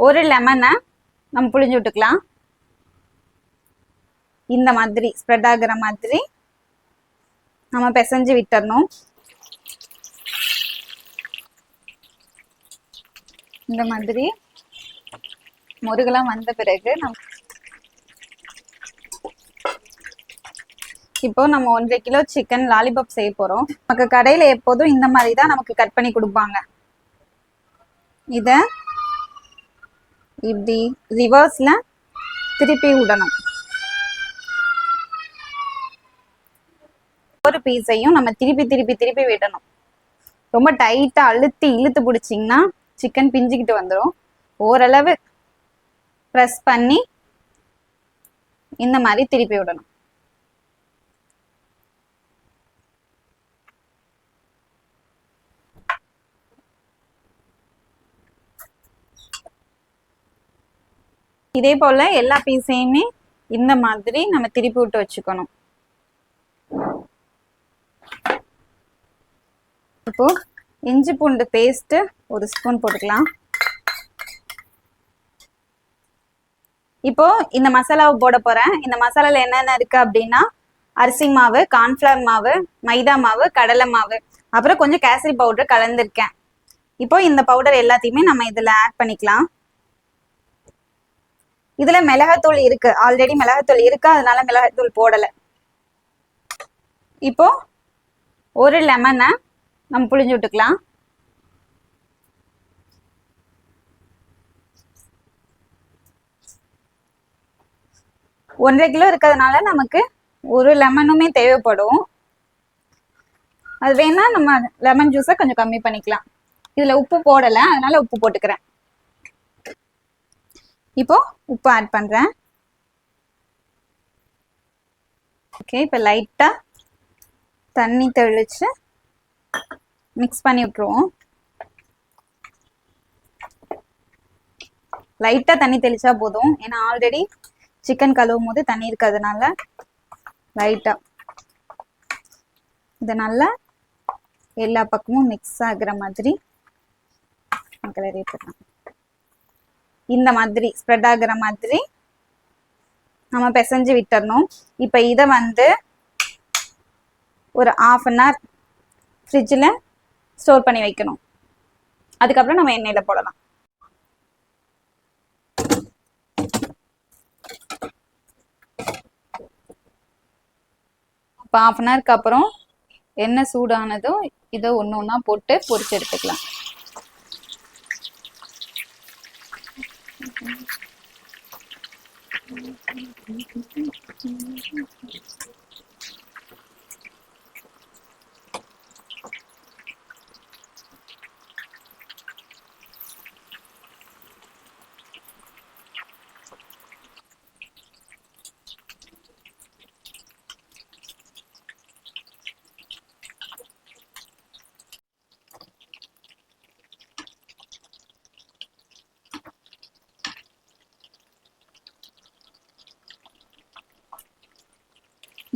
ஒரு லெமனை நம்ம புழிஞ்சு விட்டுக்கலாம். இந்த மாதிரி ஸ்ப்ரெட் ஆகுற மாதிரி நம்ம பிசைஞ்சு விட்டுறணும். இந்த மாதிரி முருகெல்லாம் வந்த பிறகு இப்போ நம்ம 1.5 கிலோ சிக்கன் லாலிபாப் செய்ய போறோம். நமக்கு கடையில எப்போதும் இந்த மாதிரி தான் நமக்கு கட் பண்ணி கொடுப்பாங்க. இத இப்படி ரிவர்ஸ்ல திருப்பி விடணும். ஒரு பீஸையும் நம்ம திருப்பி திருப்பி திருப்பி விடணும். ரொம்ப டைட்டா அழுத்தி இழுத்து பிடிச்சிங்கன்னா சிக்கன் பிஞ்சுக்கிட்டு வந்துடும். ஓரளவு ப்ரெஸ் பண்ணி இந்த மாதிரி திருப்பி விடணும். இதே போல எல்லா பீஸையுமே இந்த மாதிரி நம்ம திருப்பி விட்டு வச்சுக்கணும். இப்போ இஞ்சி பூண்டு பேஸ்ட் 1 ஸ்பூன் போட்டுக்கலாம். இப்போ இந்த மசாலாவை போட போறேன். இந்த மசாலால என்னென்ன இருக்கு அப்படின்னா அரிசி மாவு, கார்ன்ஃபிளவர் மாவு, மைதா மாவு, கடலை மாவு, அப்புறம் கொஞ்சம் கேசரி பவுடர் கலந்துருக்கேன். இப்போ இந்த பவுடர் எல்லாத்தையுமே நம்ம இதுல ஆட் பண்ணிக்கலாம். இதுல மிளகாத்தூள் இருக்கு, ஆல்ரெடி மிளகாத்தூள் இருக்கு, அதனால மிளகாத்தூள் போடல. இப்போ ஒரு லெமனை நம்ம புழிஞ்சு விட்டுக்கலாம். ஒன்றரை கிலோ இருக்கிறதுனால நமக்கு ஒரு லெமனுமே தேவைப்படும். அது வேணா நம்ம லெமன் ஜூஸை கொஞ்சம் கம்மி பண்ணிக்கலாம். இதுல உப்பு போடல, அதனால உப்பு போட்டுக்கிறேன். இப்போ உப்பு ஆட் பண்றேன். ஓகே, இப்போ லைட்டா தண்ணி தெளிச்சு மிக்ஸ் பண்ணி விட்டுருவோம். லைட்டா தண்ணி தெளிச்சா போதும், ஏன்னா ஆல்ரெடி சிக்கன் கழுவும் போது தண்ணி இருக்கிறதுனால லைட்டா இதை நல்லா எல்லா பக்கமும் மிக்ஸ் ஆகுற மாதிரி கிளறி விட்டுக்கலாம். இந்த மாதிரி ஸ்ப்ரெட் ஆகுற மாதிரி நம்ம பிசைஞ்சு விட்டுறணும். இப்போ இதை ஒரு 1/2 அன் ஹவர் ஃப்ரிட்ஜில் ஸ்டோர் பண்ணி வைக்கணும். அதுக்கப்புறம் நம்ம எண்ணெயில் போடலாம். இப்போ 1/2 அன் ஹவருக்கு அப்புறம் எண்ணெய் சூடானதும் இதை ஒன்று ஒன்றா போட்டு பொரிச்சு எடுத்துக்கலாம்.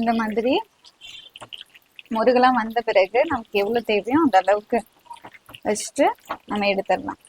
இந்த மாதிரி முருகெல்லாம் வந்த பிறகு நமக்கு எவ்வளோ தேவையோ அந்த அளவுக்கு வச்சுட்டு நம்ம எடுத்துடலாம்.